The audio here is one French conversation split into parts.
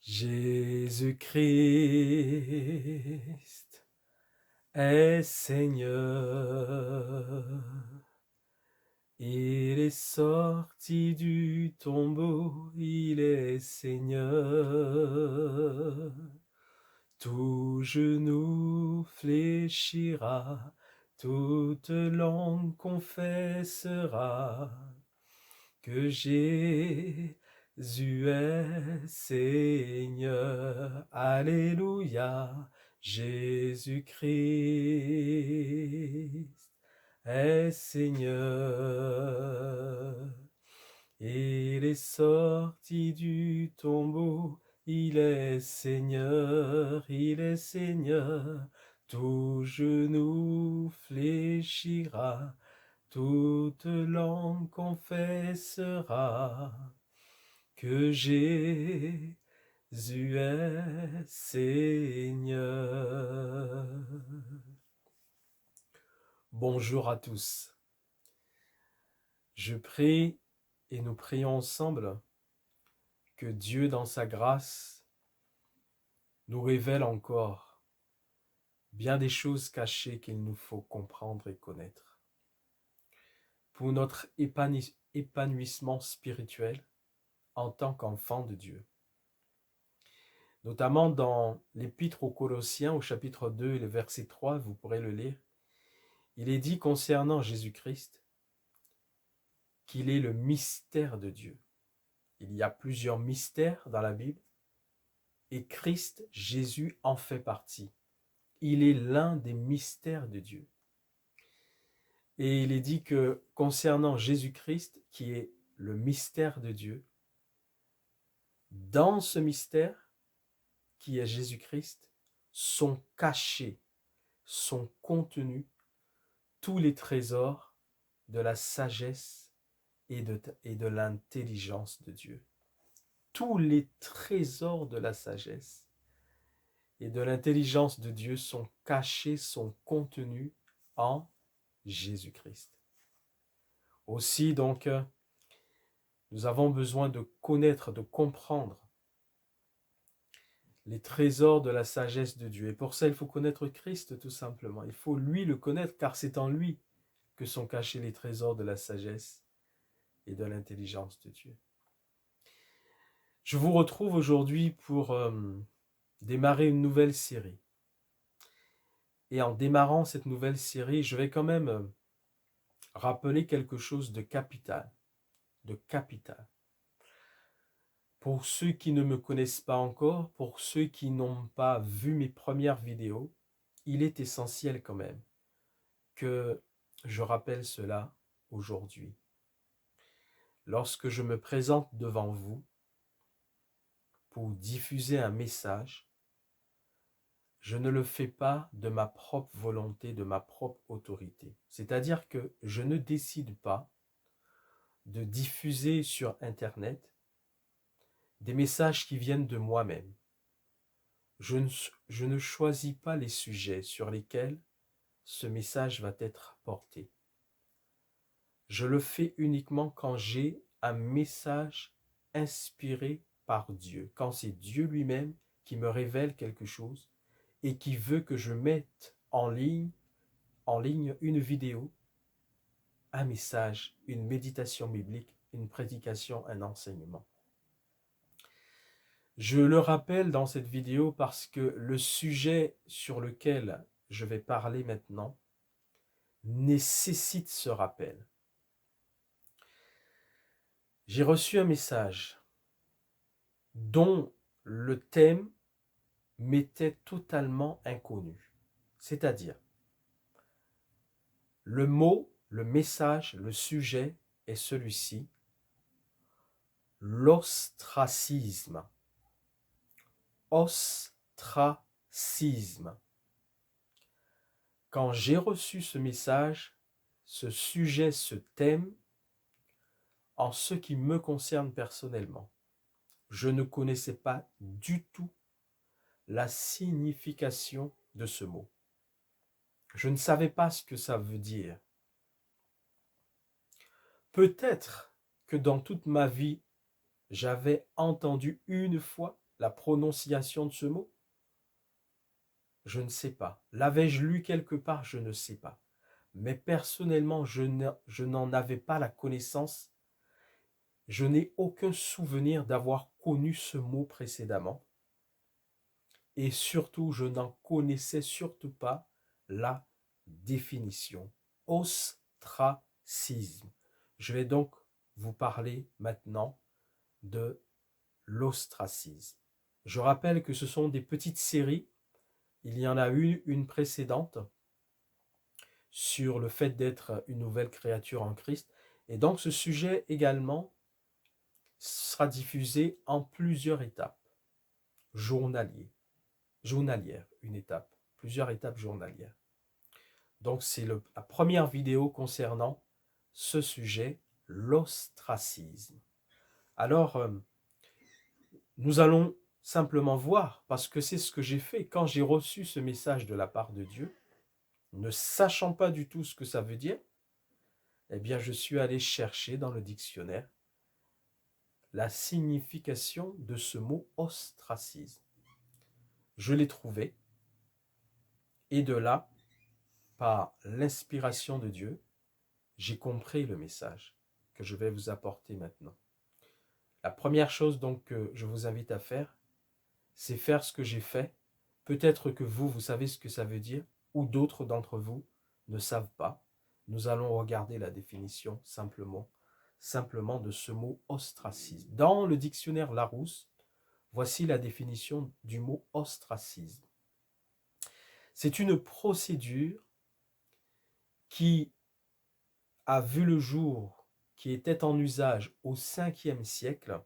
Jésus-Christ est Seigneur. Il est sorti du tombeau, il est Seigneur. Tout genou fléchira, toute langue confessera que Jésus est Seigneur. Alléluia, Jésus-Christ est Seigneur. Il est sorti du tombeau, il est Seigneur, il est Seigneur. Tout genou fléchira, toute langue confessera que Jésus est Seigneur. Bonjour à tous. Je prie et nous prions ensemble que Dieu, dans sa grâce, nous révèle encore bien des choses cachées qu'il nous faut comprendre et connaître. Pour notre épanouissement spirituel en tant qu'enfant de Dieu. Notamment dans l'Épître aux Colossiens, au chapitre 2 et le verset 3, vous pourrez le lire, il est dit concernant Jésus-Christ qu'il est le mystère de Dieu. Il y a plusieurs mystères dans la Bible et Christ, Jésus, en fait partie. Il est l'un des mystères de Dieu. Et il est dit que concernant Jésus-Christ, qui est le mystère de Dieu, dans ce mystère, qui est Jésus-Christ, sont cachés, sont contenus tous les trésors de la sagesse et de l'intelligence de Dieu. Tous les trésors de la sagesse et de l'intelligence de Dieu sont cachés, sont contenus en Jésus-Christ. Aussi, donc, nous avons besoin de connaître, de comprendre les trésors de la sagesse de Dieu. Et pour ça, il faut connaître Christ, tout simplement. Il faut lui le connaître, car c'est en lui que sont cachés les trésors de la sagesse et de l'intelligence de Dieu. Je vous retrouve aujourd'hui pour démarrer une nouvelle série. Et en démarrant cette nouvelle série, je vais quand même rappeler quelque chose de capital. Pour ceux qui ne me connaissent pas encore, pour ceux qui n'ont pas vu mes premières vidéos, il est essentiel quand même que je rappelle cela aujourd'hui. Lorsque je me présente devant vous pour diffuser un message, je ne le fais pas de ma propre volonté, de ma propre autorité. C'est-à-dire que je ne décide pas de diffuser sur Internet des messages qui viennent de moi-même. Je ne choisis pas les sujets sur lesquels ce message va être porté. Je le fais uniquement quand j'ai un message inspiré par Dieu, quand c'est Dieu lui-même qui me révèle quelque chose et qui veut que je mette en ligne une vidéo, un message, une méditation biblique, une prédication, un enseignement. Je le rappelle dans cette vidéo parce que le sujet sur lequel je vais parler maintenant nécessite ce rappel. J'ai reçu un message dont le thème m'était totalement inconnu. C'est-à-dire, le mot, le message, le sujet est celui-ci, l'ostracisme. Ostracisme. Quand j'ai reçu ce message, ce sujet, ce thème, en ce qui me concerne personnellement, je ne connaissais pas du tout la signification de ce mot. Je ne savais pas ce que ça veut dire. Peut-être que dans toute ma vie, j'avais entendu une fois la prononciation de ce mot? Je ne sais pas. L'avais-je lu quelque part? Je ne sais pas. Mais personnellement, je n'en avais pas la connaissance. Je n'ai aucun souvenir d'avoir connu ce mot précédemment. Et surtout, je n'en connaissais surtout pas la définition. Ostracisme. Je vais donc vous parler maintenant de l'ostracisme. Je rappelle que ce sont des petites séries. Il y en a eu une précédente sur le fait d'être une nouvelle créature en Christ. Et donc ce sujet également sera diffusé en plusieurs étapes journalières, une étape, plusieurs étapes journalières. Donc c'est la première vidéo concernant ce sujet, l'ostracisme. Alors, nous allons simplement voir, parce que c'est ce que j'ai fait quand j'ai reçu ce message de la part de Dieu, ne sachant pas du tout ce que ça veut dire, eh bien je suis allé chercher dans le dictionnaire la signification de ce mot ostracisme. Je l'ai trouvé, et de là, par l'inspiration de Dieu, j'ai compris le message que je vais vous apporter maintenant. La première chose donc que je vous invite à faire, c'est faire ce que j'ai fait. Peut-être que vous savez ce que ça veut dire, ou d'autres d'entre vous ne savent pas. Nous allons regarder la définition simplement de ce mot ostracisme. Dans le dictionnaire Larousse, voici la définition du mot ostracisme. C'est une procédure qui a vu le jour, qui était en usage au 5e siècle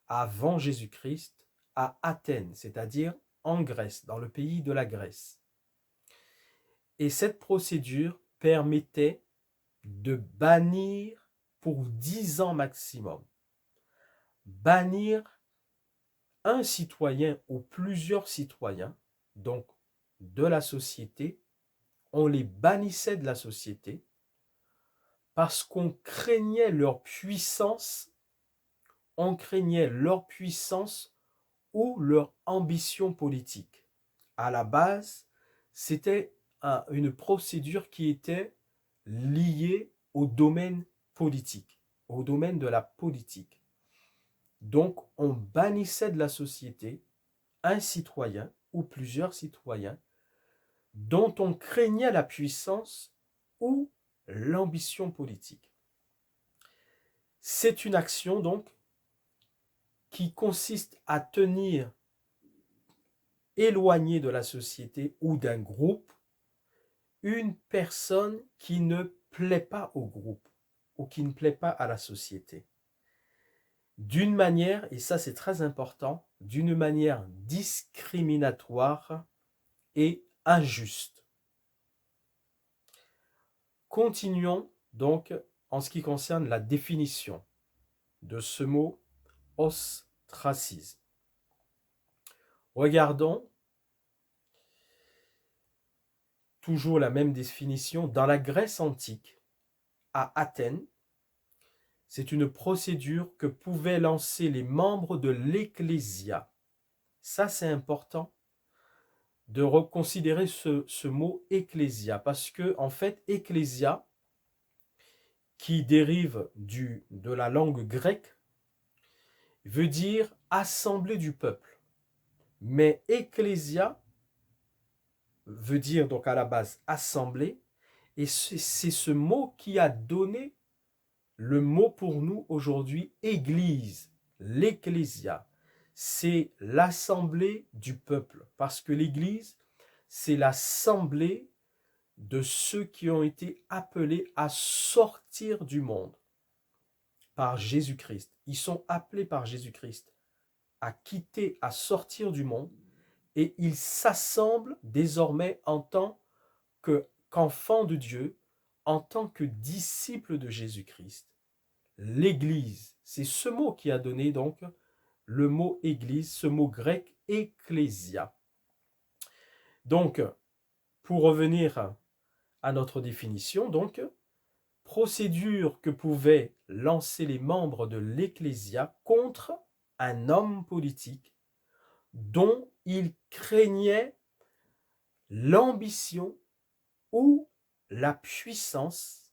avant Jésus-Christ à Athènes, c'est-à-dire en Grèce, dans le pays de la Grèce. Et cette procédure permettait de bannir pour 10 ans maximum. Bannir un citoyen ou plusieurs citoyens, donc de la société, on les bannissait de la société parce qu'on craignait leur puissance, ou leur ambition politique. À la base, c'était une procédure qui était liée au domaine politique, au domaine de la politique. Donc, on bannissait de la société un citoyen ou plusieurs citoyens dont on craignait la puissance ou l'ambition politique. C'est une action donc qui consiste à tenir éloigné de la société ou d'un groupe une personne qui ne plaît pas au groupe ou qui ne plaît pas à la société. D'une manière, et ça c'est très important, d'une manière discriminatoire et injuste. Continuons donc en ce qui concerne la définition de ce mot ostracisme. Regardons toujours la même définition. Dans la Grèce antique, à Athènes, c'est une procédure que pouvaient lancer les membres de l'Ecclésia. Ça, c'est important de reconsidérer ce mot Ecclésia, parce que, en fait, Ecclésia, qui dérive de la langue grecque, veut dire assemblée du peuple. Mais Ecclésia veut dire donc à la base assemblée, et c'est ce mot qui a donné le mot pour nous aujourd'hui, Église, l'Ecclésia. C'est l'assemblée du peuple, parce que l'Église, c'est l'assemblée de ceux qui ont été appelés à sortir du monde par Jésus-Christ. Ils sont appelés par Jésus-Christ à quitter, à sortir du monde, et ils s'assemblent désormais en tant qu'enfants de Dieu, en tant que disciples de Jésus-Christ. L'Église, c'est ce mot qui a donné donc le mot Église, ce mot grec ecclésia. Donc, pour revenir à notre définition, donc, procédure que pouvaient lancer les membres de l'Ecclésia contre un homme politique dont il craignait l'ambition ou la puissance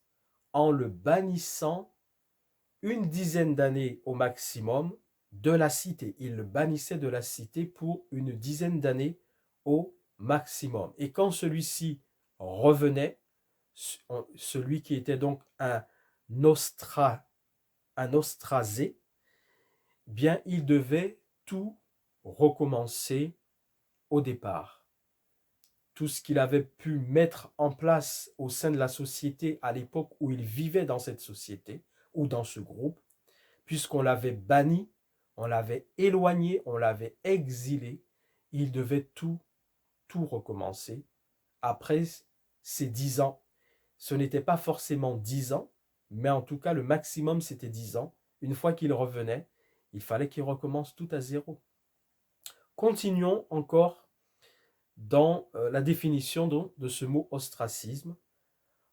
en le bannissant une dizaine d'années au maximum de la cité. Il le bannissait de la cité pour une dizaine d'années au maximum. Et quand celui-ci revenait, celui qui était donc un ostracé, bien il devait tout recommencer au départ. Tout ce qu'il avait pu mettre en place au sein de la société à l'époque où il vivait dans cette société ou dans ce groupe, puisqu'on l'avait banni, on l'avait éloigné, on l'avait exilé, il devait tout recommencer après ces 10 ans. Ce n'était pas forcément 10 ans, mais en tout cas le maximum c'était 10 ans. Une fois qu'il revenait, il fallait qu'il recommence tout à zéro. Continuons encore dans la définition de ce mot ostracisme.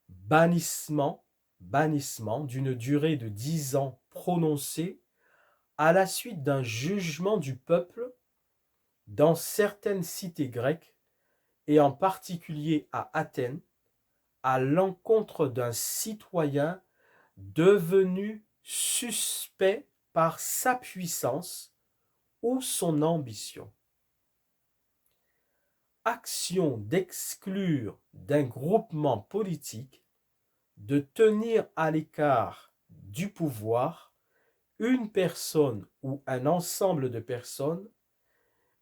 Bannissement d'une durée de 10 ans prononcée à la suite d'un jugement du peuple dans certaines cités grecques et en particulier à Athènes, à l'encontre d'un citoyen devenu suspect par sa puissance ou son ambition. Action d'exclure d'un groupement politique, de tenir à l'écart du pouvoir une personne ou un ensemble de personnes,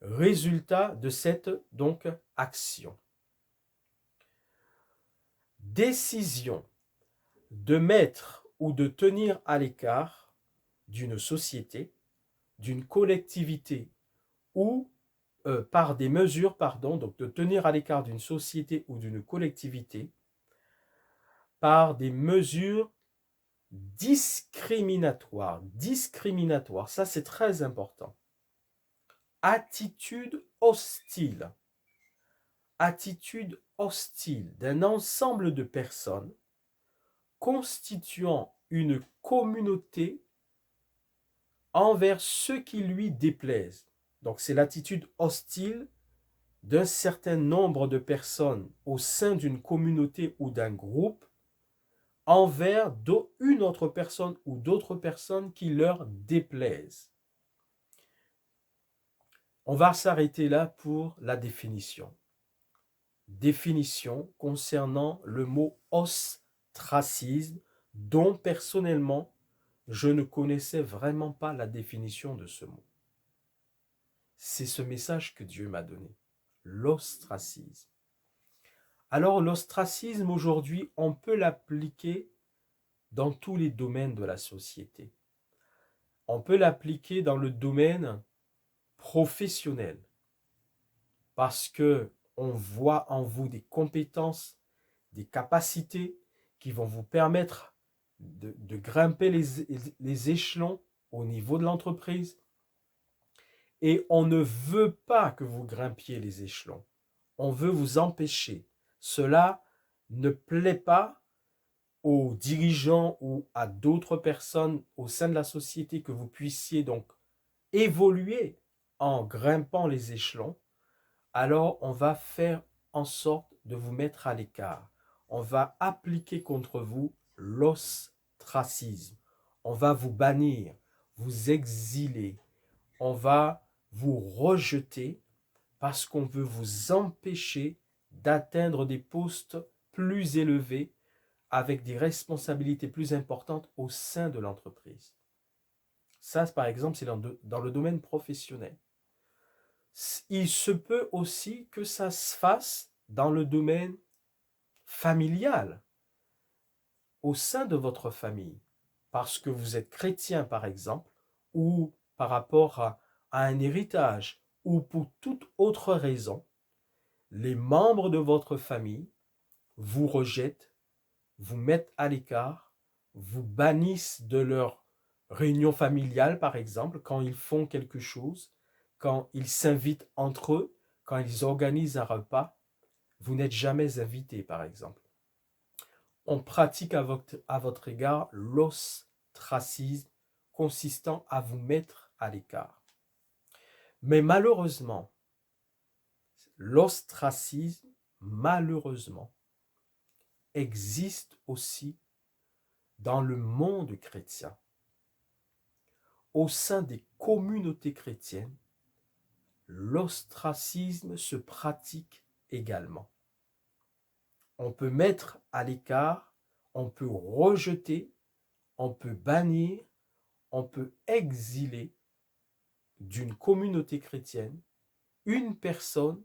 résultat de cette donc action. Décision de mettre ou de tenir à l'écart d'une société, d'une collectivité ou par des mesures, donc de tenir à l'écart d'une société ou d'une collectivité par des mesures discriminatoires. Discriminatoires, ça c'est très important. Attitude hostile. Attitude hostile d'un ensemble de personnes constituant une communauté envers ceux qui lui déplaisent. Donc c'est l'attitude hostile d'un certain nombre de personnes au sein d'une communauté ou d'un groupe envers une autre personne ou d'autres personnes qui leur déplaisent. On va s'arrêter là pour la définition. Définition concernant le mot ostracisme, dont personnellement, je ne connaissais vraiment pas la définition de ce mot. C'est ce message que Dieu m'a donné, l'ostracisme. Alors l'ostracisme aujourd'hui, on peut l'appliquer dans tous les domaines de la société. On peut l'appliquer dans le domaine professionnel parce que on voit en vous des compétences, des capacités qui vont vous permettre de grimper les échelons au niveau de l'entreprise. Et on ne veut pas que vous grimpiez les échelons. On veut vous empêcher. Cela ne plaît pas aux dirigeants ou à d'autres personnes au sein de la société que vous puissiez donc évoluer en grimpant les échelons. Alors on va faire en sorte de vous mettre à l'écart. On va appliquer contre vous l'ostracisme. On va vous bannir, vous exiler. On va vous rejeter parce qu'on veut vous empêcher d'atteindre des postes plus élevés avec des responsabilités plus importantes au sein de l'entreprise. Ça, par exemple, c'est dans le domaine professionnel. Il se peut aussi que ça se fasse dans le domaine familial, au sein de votre famille, parce que vous êtes chrétien, par exemple, ou par rapport à un héritage, ou pour toute autre raison, les membres de votre famille vous rejettent, vous mettent à l'écart, vous bannissent de leur réunion familiale, par exemple, quand ils font quelque chose, quand ils s'invitent entre eux, quand ils organisent un repas, vous n'êtes jamais invité, par exemple. On pratique à votre égard l'ostracisme consistant à vous mettre à l'écart. Mais malheureusement, l'ostracisme, malheureusement, existe aussi dans le monde chrétien. Au sein des communautés chrétiennes, l'ostracisme se pratique également. On peut mettre à l'écart, on peut rejeter, on peut bannir, on peut exiler d'une communauté chrétienne une personne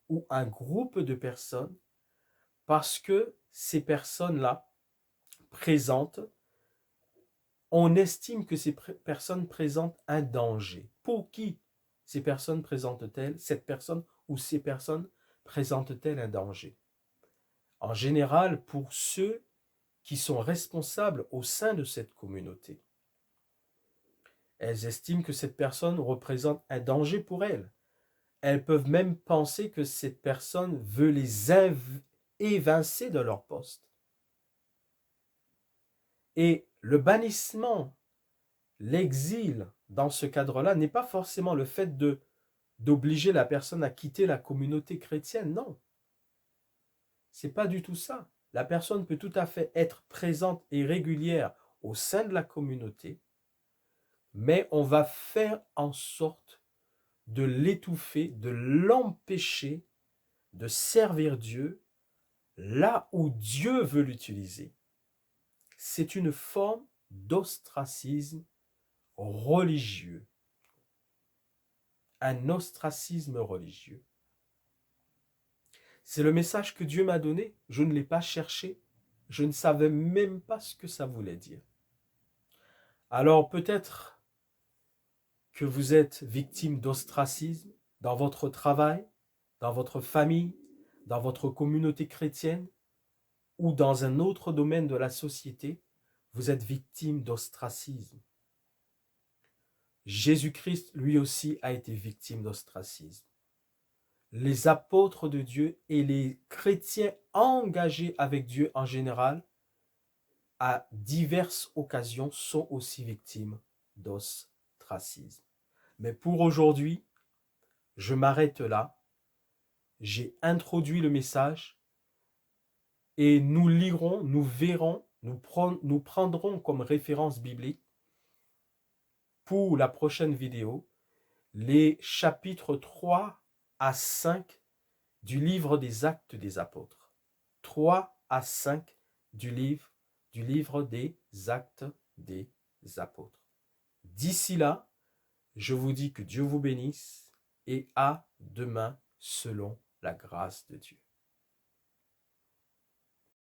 ou un groupe de personnes parce que ces personnes-là présentent, on estime que ces personnes présentent un danger. Pour qui ces personnes présentent-elles, cette personne ou ces personnes présentent-elles un danger? En général, pour ceux qui sont responsables au sein de cette communauté. Elles estiment que cette personne représente un danger pour elles. Elles peuvent même penser que cette personne veut les évincer de leur poste. Et le bannissement, l'exil, dans ce cadre-là, n'est pas forcément le fait d'obliger la personne à quitter la communauté chrétienne, non. C'est pas du tout ça. La personne peut tout à fait être présente et régulière au sein de la communauté, mais on va faire en sorte de l'étouffer, de l'empêcher de servir Dieu là où Dieu veut l'utiliser. C'est une forme d'ostracisme religieux. Un ostracisme religieux. C'est le message que Dieu m'a donné. Je ne l'ai pas cherché. Je ne savais même pas ce que ça voulait dire. Alors peut-être que vous êtes victime d'ostracisme dans votre travail, dans votre famille, dans votre communauté chrétienne ou dans un autre domaine de la société, vous êtes victime d'ostracisme. Jésus-Christ, lui aussi, a été victime d'ostracisme. Les apôtres de Dieu et les chrétiens engagés avec Dieu en général, à diverses occasions, sont aussi victimes d'ostracisme. Mais pour aujourd'hui, je m'arrête là. J'ai introduit le message et nous lirons, nous verrons, nous prendrons comme référence biblique pour la prochaine vidéo les chapitres 3 à 5 du livre des Actes des Apôtres. 3 à 5 du livre des Actes des Apôtres. D'ici là, je vous dis que Dieu vous bénisse et à demain selon la grâce de Dieu.